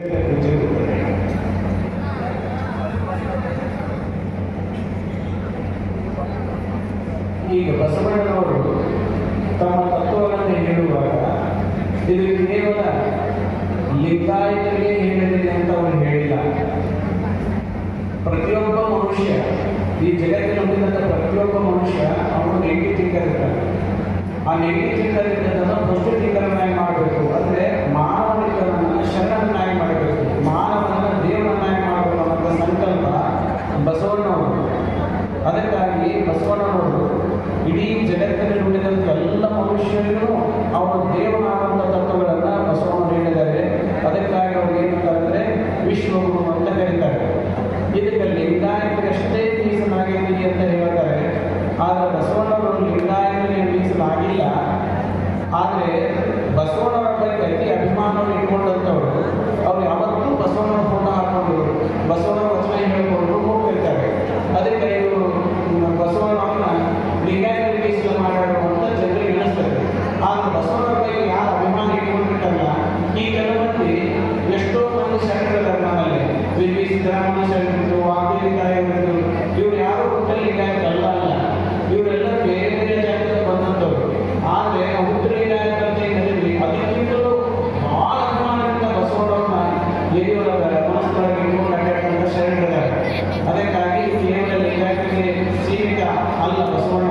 ಈಗ ಬಸವಣ್ಣನವರು ತಮ್ಮ ತತ್ವಗಳನ್ನು ಹೇಳುವಾಗ ಇದು ಕೇವಲ ಲಿಂಗಾಯತರಿಗೆ ಹೇಳಿದೆ ಅಂತ ಅವರು ಹೇಳಿಲ್ಲ. ಪ್ರತಿಯೊಬ್ಬ ಮನುಷ್ಯ, ಈ ಜಗತ್ತಿನ ಹುಟ್ಟಿದಂಥ ಪ್ರತಿಯೊಬ್ಬ ಮನುಷ್ಯ ಅವನು ನೆಗೆಟಿವ್ ಥಿಂಕರ್ ಇರ್ತಾನೆ. ಆ ನೆಗೆಟಿವ್ ಥಿಂಕರ್ ಇದ್ದದನ್ನು ಪಾಸಿಟಿವ್ ಥಿಂಕರ್ನಾಗಿ ಮಾಡಬೇಕು. ಅಂದರೆ ಮಾನವನಿಕರನ್ನು ಶರಣನಾಗಿ ಮಾಡಬೇಕು, ಮಾನವನನ್ನು ದೇವರನ್ನಾಗಿ ಮಾಡಬೇಕು ಅನ್ನೋ ಸಂಕಲ್ಪ ಬಸವಣ್ಣವರು. ಅದಕ್ಕಾಗಿ ಬಸವಣ್ಣನವರು ಇಡೀ ಜಗತ್ತಿನಲ್ಲಿ ಉಳಿದಂಥ ಎಲ್ಲ ಮನುಷ್ಯರಿಗೂ ಅವರು ದೇವನಾದಂಥ ತತ್ವಗಳನ್ನು ಬಸವಣ್ಣವರು ಹೇಳಿದ್ದಾರೆ. ಅದಕ್ಕಾಗಿ ಅವರು ಏನಂತಾರೆ, ವಿಶ್ವಗುರು ಅಂತ ಕರೀತಾರೆ. ಇದಕ್ಕೆ ಲಿಂಗಾಯತರಷ್ಟೇ ಮೀಸಲಾಗಿದ್ದೀರಿ ಅಂತ ಹೇಳ್ತಾರೆ. ಆದರೆ ಬಸವಣ್ಣವರು ಲಿಂಗಾಯತರಿಗೆ ಮೀಸಲಾಗಿಲ್ಲ. ಆದರೆ ಬಸವಣ್ಣವರ ಬಗ್ಗೆ ಅತಿ ಅಭಿಮಾನವನ್ನು ಇಟ್ಕೊಂಡಂಥವರು ಅವ್ರು ಯಾವತ್ತೂ ಬಸವಣ್ಣನ ಫೋಟೋ ಹಾಕೊಂಡು ಬಸವಣ್ಣನ ವಚನ ಹೇಳಿಕೊಂಡು ಹೋಗ್ತಿರ್ತಾರೆ. ಅದಕ್ಕೆ ಇವರು ಬಸವಣ್ಣವ್ರನ್ನ ಲಿಂಗಾಯತರಿಗೆ ಮೀಸಲು ಮಾತಾಡುವಂಥ ಜನರಿಗೆ ಅನಿಸ್ತದೆ. ಆದರೆ ಬಸವಣ್ಣರ ಬಗ್ಗೆ ಯಾರು ಅಭಿಮಾನ ಇಟ್ಕೊಂಡಿರ್ತಾರಲ್ಲ, ಈ ಕೆಲವು ಮಂದಿ ಎಷ್ಟೋ ಮಂದಿ ಶರಣರಿದ್ದಾರೆ ನಮ್ಮಲ್ಲಿ. ವಿ ಸಿದ್ದರಾಮಯ್ಯ ಶರಣರು, ವಾಗ್ದೇವಿಕಾಯರು, ಇವ್ರು ಯಾರು ಉತ್ತರ ಲಿಂಗಾಯತ ಅಲ್ಲ. ಇವರೆಲ್ಲ ಬೇರೆ ಬೇರೆ ಜಾಗದಿಂದ ಬಂದಂಥವ್ರು. ಆದರೆ ಉತ್ತರ ಲಿಂಗಾಯತ ಅಂತ ಹೇಳಿದ್ವಿ, ಅದಕ್ಕಿಂತಲೂ ಭಾಳ ಅಭಿಮಾನದಿಂದ ಬಸವಣ್ಣವ್ರನ್ನ ಎದೆಯೊಳಗ ಮನಸ್ಸೊಳಗೆ ಇಟ್ಕೊಂಡು ಅಡ್ಡಾಡ್ತಕ್ಕಂಥ ಶರಣರಿದ್ದಾರೆ. ಅದಕ್ಕಾಗಿ ಕೇವಲ ಲಿಂಗಾಯತರಿಗೆ ಸೀಮಿತ ಅಲ್ಲ ಬಸವಣ್ಣ.